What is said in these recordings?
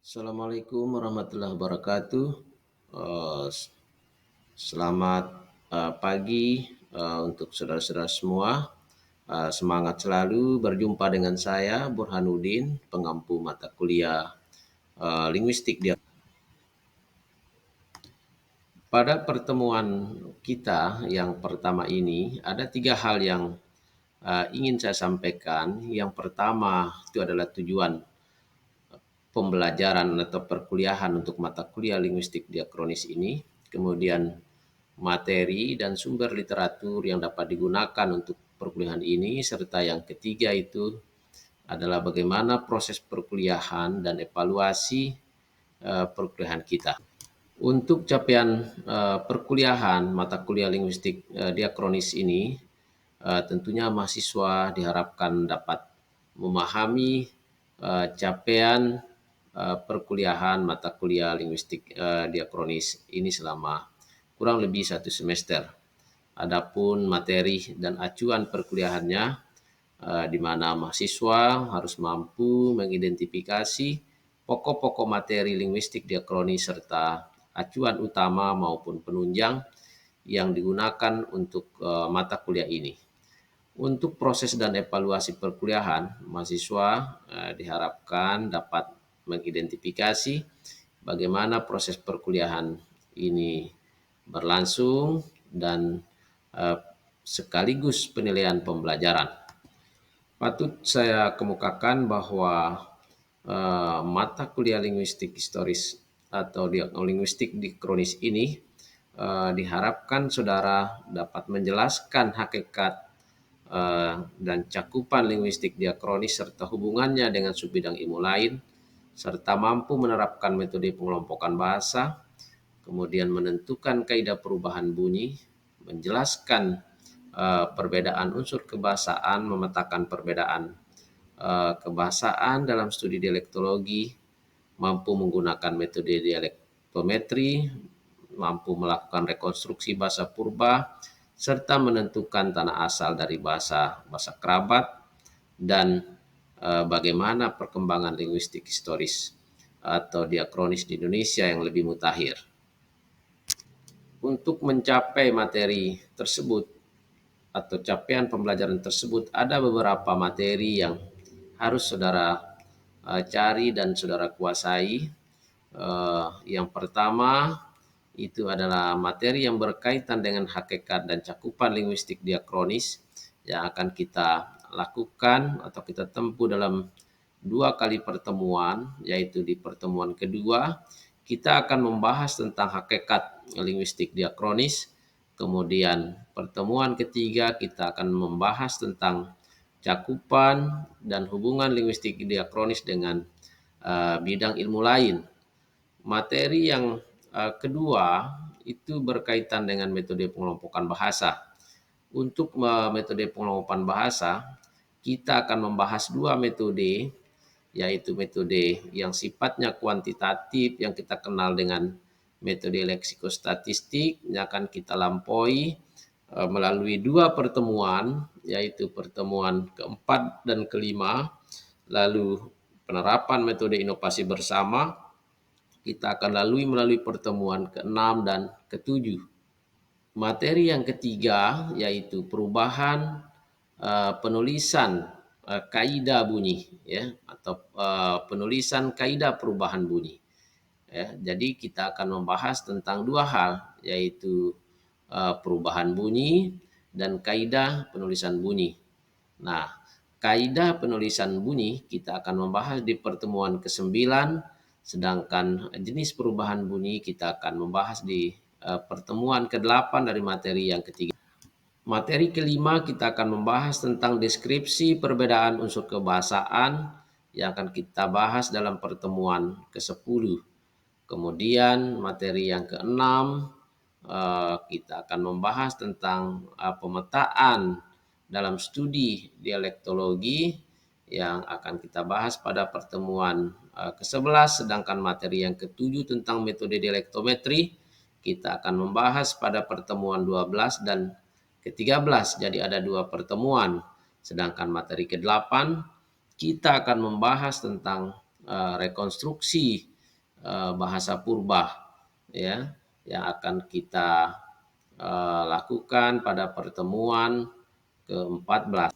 Assalamualaikum warahmatullahi wabarakatuh. Eh, Selamat pagi untuk saudara-saudara semua. Semangat selalu berjumpa dengan saya Burhanuddin, pengampu mata kuliah linguistik dia. Pada pertemuan kita yang pertama ini ada tiga hal yang ingin saya sampaikan. Yang pertama itu adalah tujuan pembelajaran atau perkuliahan untuk mata kuliah linguistik diakronis ini, kemudian materi dan sumber literatur yang dapat digunakan untuk perkuliahan ini, serta yang ketiga itu adalah bagaimana proses perkuliahan dan evaluasi perkuliahan kita. Untuk capaian perkuliahan mata kuliah linguistik diakronis ini, tentunya mahasiswa diharapkan dapat memahami capaian perkuliahan mata kuliah linguistik diakronis ini selama kurang lebih satu semester. Adapun materi dan acuan perkuliahannya, di mana mahasiswa harus mampu mengidentifikasi pokok-pokok materi linguistik diakronis serta acuan utama maupun penunjang yang digunakan untuk mata kuliah ini. Untuk proses dan evaluasi perkuliahan, mahasiswa diharapkan dapat mengidentifikasi bagaimana proses perkuliahan ini berlangsung dan eh, sekaligus penilaian pembelajaran. Patut saya kemukakan bahwa mata kuliah linguistik historis atau linguistik dikronis ini diharapkan saudara dapat menjelaskan hakikat dan cakupan linguistik diakronis serta hubungannya dengan subbidang ilmu lain, serta mampu menerapkan metode pengelompokan bahasa, kemudian menentukan kaidah perubahan bunyi, menjelaskan perbedaan unsur kebahasaan, memetakan perbedaan kebahasaan dalam studi dialektologi, mampu menggunakan metode dialektometri, mampu melakukan rekonstruksi bahasa purba, serta menentukan tanah asal dari bahasa kerabat, dan bagaimana perkembangan linguistik historis atau diakronis di Indonesia yang lebih mutakhir. Untuk mencapai materi tersebut atau capaian pembelajaran tersebut, ada beberapa materi yang harus saudara cari dan saudara kuasai. Yang pertama itu adalah materi yang berkaitan dengan hakikat dan cakupan linguistik diakronis yang akan kita lakukan atau kita tempuh dalam dua kali pertemuan, yaitu di pertemuan kedua kita akan membahas tentang hakikat linguistik diakronis. Kemudian pertemuan ketiga kita akan membahas tentang cakupan dan hubungan linguistik diakronis dengan bidang ilmu lain. Materi yang kedua itu berkaitan dengan metode pengelompokan bahasa. Untuk metode pengelompokan bahasa, kita akan membahas dua metode, yaitu metode yang sifatnya kuantitatif yang kita kenal dengan metode leksikostatistik yang akan kita lampaui melalui dua pertemuan, yaitu pertemuan keempat dan kelima, lalu penerapan metode inovasi bersama kita akan melalui pertemuan ke-6 dan ke-7. Materi yang ketiga yaitu perubahan penulisan kaidah bunyi, ya, atau penulisan kaidah perubahan bunyi. Ya, jadi kita akan membahas tentang dua hal, yaitu perubahan bunyi dan kaidah penulisan bunyi. Nah, kaidah penulisan bunyi kita akan membahas di pertemuan ke-9, sedangkan jenis perubahan bunyi kita akan membahas di pertemuan ke-8 dari materi yang ketiga. Materi kelima kita akan membahas tentang deskripsi perbedaan unsur kebahasaan yang akan kita bahas dalam pertemuan ke-10. Kemudian materi yang keenam kita akan membahas tentang pemetaan dalam studi dialektologi yang akan kita bahas pada pertemuan ke-11, sedangkan materi yang ke-7 tentang metode dialektometri kita akan membahas pada pertemuan 12 dan ke-13. Jadi ada dua pertemuan. Sedangkan materi ke-8 kita akan membahas tentang rekonstruksi bahasa purba, ya, yang akan kita lakukan pada pertemuan ke-14.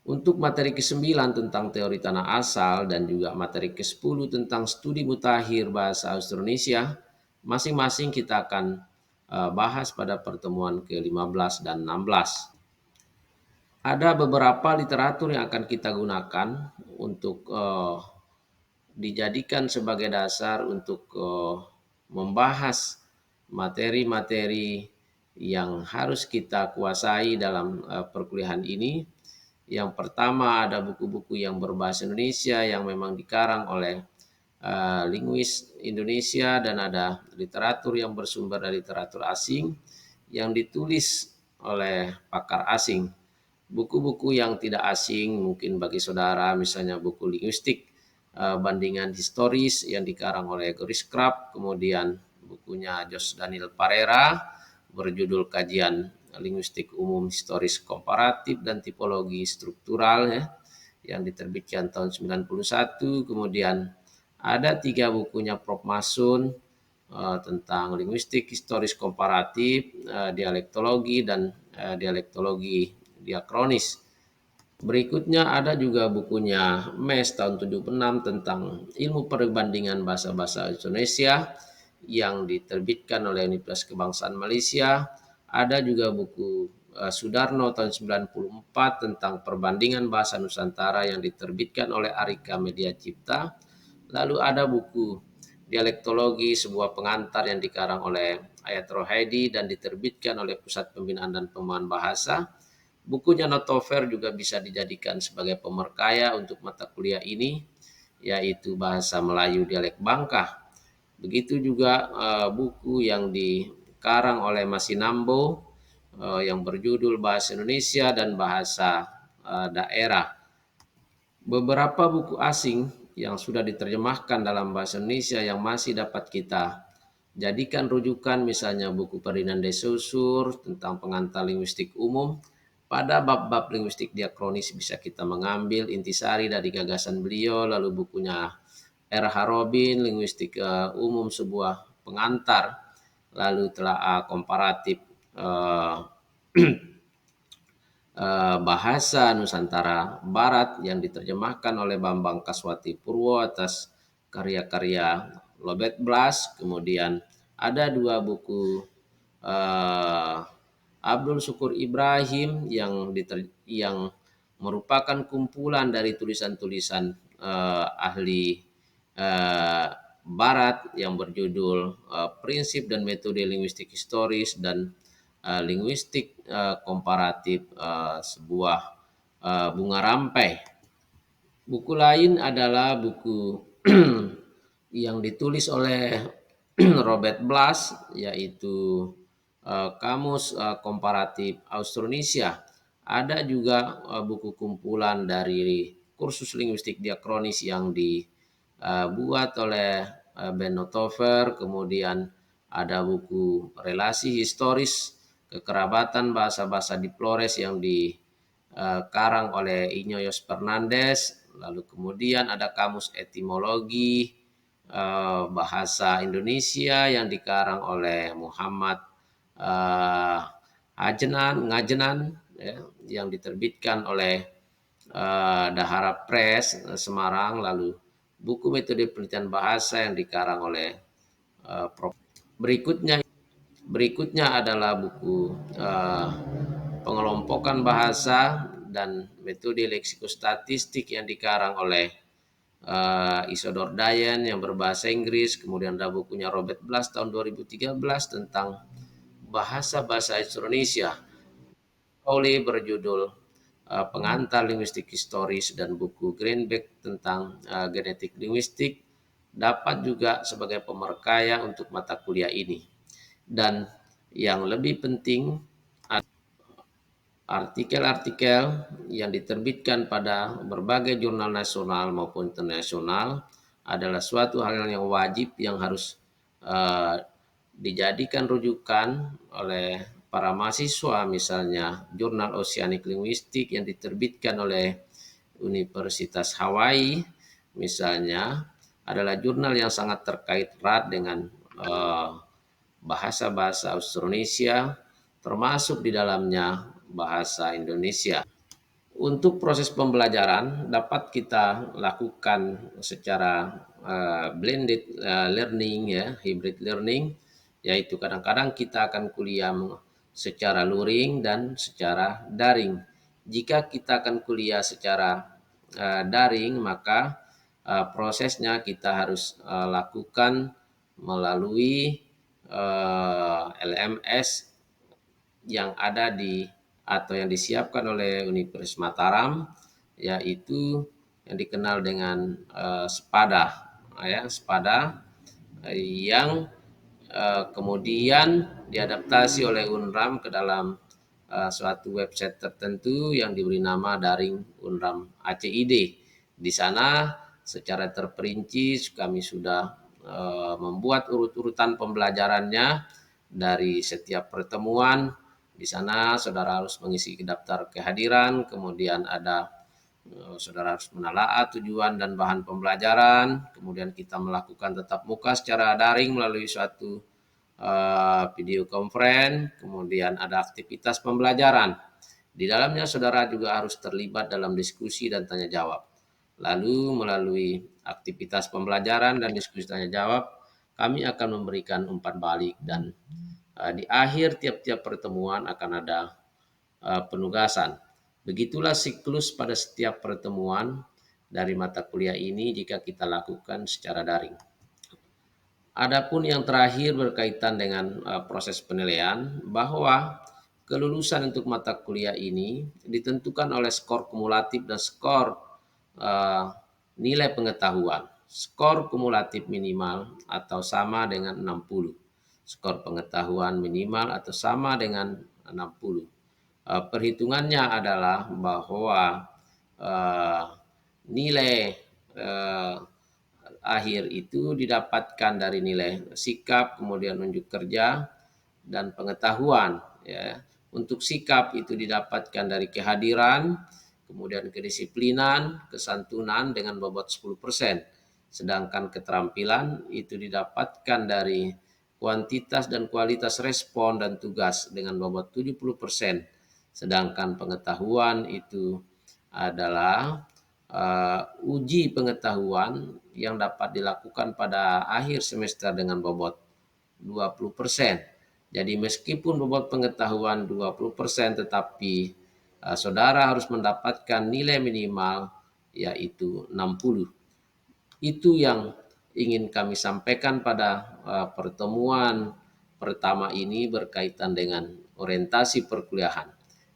Untuk materi ke-9 tentang teori tanah asal dan juga materi ke-10 tentang studi mutakhir bahasa Austronesia, masing-masing kita akan bahas pada pertemuan ke-15 dan 16. Ada beberapa literatur yang akan kita gunakan untuk dijadikan sebagai dasar untuk membahas materi-materi yang harus kita kuasai dalam perkuliahan ini. Yang pertama ada buku-buku yang berbahasa Indonesia yang memang dikarang oleh linguis Indonesia, dan ada literatur yang bersumber dari literatur asing yang ditulis oleh pakar asing. Buku-buku yang tidak asing mungkin bagi saudara misalnya buku linguistik bandingan historis yang dikarang oleh Goris Krab, kemudian bukunya Jos Daniel Parera berjudul Kajian Linguistik Umum Historis Komparatif dan Tipologi Struktural, ya, yang diterbitkan tahun 91. Kemudian ada 3 bukunya Prof. Masun tentang linguistik historis komparatif, dialektologi, dan dialektologi diakronis. Berikutnya ada juga bukunya MES tahun 76 tentang ilmu perbandingan bahasa-bahasa Indonesia yang diterbitkan oleh Universitas Kebangsaan Malaysia. Ada juga buku Sudarno tahun 94 tentang perbandingan bahasa Nusantara yang diterbitkan oleh Arika Media Cipta. Lalu ada buku Dialektologi, sebuah pengantar yang dikarang oleh Ayat Rohaidi dan diterbitkan oleh Pusat Pembinaan dan Pengembangan Bahasa. Bukunya Notover juga bisa dijadikan sebagai pemerkaya untuk mata kuliah ini, yaitu Bahasa Melayu Dialek Bangka. Begitu juga buku yang dikarang oleh Masinambo yang berjudul Bahasa Indonesia dan Bahasa Daerah. Beberapa buku asing yang sudah diterjemahkan dalam bahasa Indonesia yang masih dapat kita jadikan rujukan, misalnya buku Ferdinand de Saussure tentang pengantar linguistik umum. Pada bab-bab linguistik diakronis bisa kita mengambil intisari dari gagasan beliau, lalu bukunya R.H. Robin, linguistik umum sebuah pengantar, lalu telah komparatif bahasa Nusantara Barat yang diterjemahkan oleh Bambang Kaswati Purwo atas karya-karya Lobet Blas. Kemudian ada 2 buku Abdul Syukur Ibrahim yang merupakan kumpulan dari tulisan-tulisan ahli Barat yang berjudul Prinsip dan Metode Linguistik Historis dan Linguistik Komparatif sebuah bunga rampai. Buku lain adalah buku yang ditulis oleh Robert Blas, yaitu Kamus Komparatif Austronesia. Ada juga buku kumpulan dari kursus linguistik diakronis yang dibuat oleh Ben Notover. Kemudian ada buku relasi historis kekerabatan bahasa-bahasa di Flores yang dikarang oleh Iñiguez Fernandez. Lalu kemudian ada kamus etimologi bahasa Indonesia yang dikarang oleh Muhammad Ngajenan, ya, yang diterbitkan oleh Dahara Press Semarang. Lalu buku metode penelitian bahasa yang dikarang oleh Prof. Berikutnya adalah buku pengelompokan bahasa dan metode leksikostatistik yang dikarang oleh Isidore Dayen yang berbahasa Inggris. Kemudian ada bukunya Robert Blas tahun 2013 tentang bahasa-bahasa Indonesia. Oleh berjudul Pengantar Linguistik Historis, dan buku Greenback tentang genetik linguistik dapat juga sebagai pemerkaya untuk mata kuliah ini. Dan yang lebih penting, artikel-artikel yang diterbitkan pada berbagai jurnal nasional maupun internasional adalah suatu hal yang wajib yang harus dijadikan rujukan oleh para mahasiswa. Misalnya Jurnal Oceanic Linguistik yang diterbitkan oleh Universitas Hawaii misalnya, adalah jurnal yang sangat terkait erat dengan bahasa-bahasa Austronesia, termasuk di dalamnya bahasa Indonesia. Untuk proses pembelajaran dapat kita lakukan secara blended learning, ya, hybrid learning, yaitu kadang-kadang kita akan kuliah secara luring dan secara daring. Jika kita akan kuliah secara daring, maka prosesnya kita harus lakukan melalui LMS yang ada di atau yang disiapkan oleh Universitas Mataram, yaitu yang dikenal dengan SPADA, ya, SPADA, yang kemudian diadaptasi oleh UNRAM ke dalam suatu website tertentu yang diberi nama Daring UNRAM ACID. Di sana secara terperinci kami sudah membuat urut-urutan pembelajarannya dari setiap pertemuan. Di sana saudara harus mengisi daftar kehadiran, kemudian ada saudara harus menelaah tujuan dan bahan pembelajaran, kemudian kita melakukan tatap muka secara daring melalui suatu video conference, kemudian ada aktivitas pembelajaran. Di dalamnya saudara juga harus terlibat dalam diskusi dan tanya jawab. Lalu melalui aktivitas pembelajaran dan diskusi tanya jawab, kami akan memberikan umpan balik dan di akhir tiap-tiap pertemuan akan ada penugasan. Begitulah siklus pada setiap pertemuan dari mata kuliah ini jika kita lakukan secara daring. Adapun yang terakhir berkaitan dengan proses penilaian, bahwa kelulusan untuk mata kuliah ini ditentukan oleh skor kumulatif dan skor nilai pengetahuan. Skor kumulatif minimal atau sama dengan 60. Skor pengetahuan minimal atau sama dengan 60. Perhitungannya adalah bahwa nilai akhir itu didapatkan dari nilai sikap, kemudian unjuk kerja, dan pengetahuan. Ya. Untuk sikap itu didapatkan dari kehadiran, kemudian kedisiplinan, kesantunan dengan bobot 10%. Sedangkan keterampilan itu didapatkan dari kuantitas dan kualitas respon dan tugas dengan bobot 70%. Sedangkan pengetahuan itu adalah uji pengetahuan yang dapat dilakukan pada akhir semester dengan bobot 20%. Jadi meskipun bobot pengetahuan 20%, tetapi saudara harus mendapatkan nilai minimal yaitu 60. Itu yang ingin kami sampaikan pada pertemuan pertama ini berkaitan dengan orientasi perkuliahan.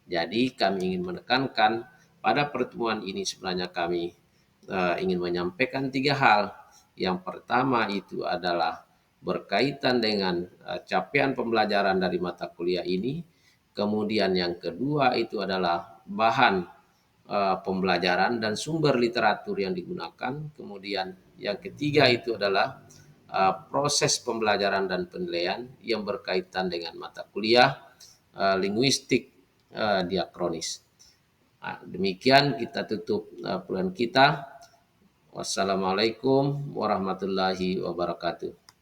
Jadi kami ingin menekankan pada pertemuan ini sebenarnya kami ingin menyampaikan 3 hal. Yang pertama itu adalah berkaitan dengan capaian pembelajaran dari mata kuliah ini. Kemudian yang kedua itu adalah bahan pembelajaran dan sumber literatur yang digunakan. Kemudian yang ketiga itu adalah proses pembelajaran dan penilaian yang berkaitan dengan mata kuliah linguistik diakronis. Demikian kita tutup pelajaran kita. Wassalamualaikum warahmatullahi wabarakatuh.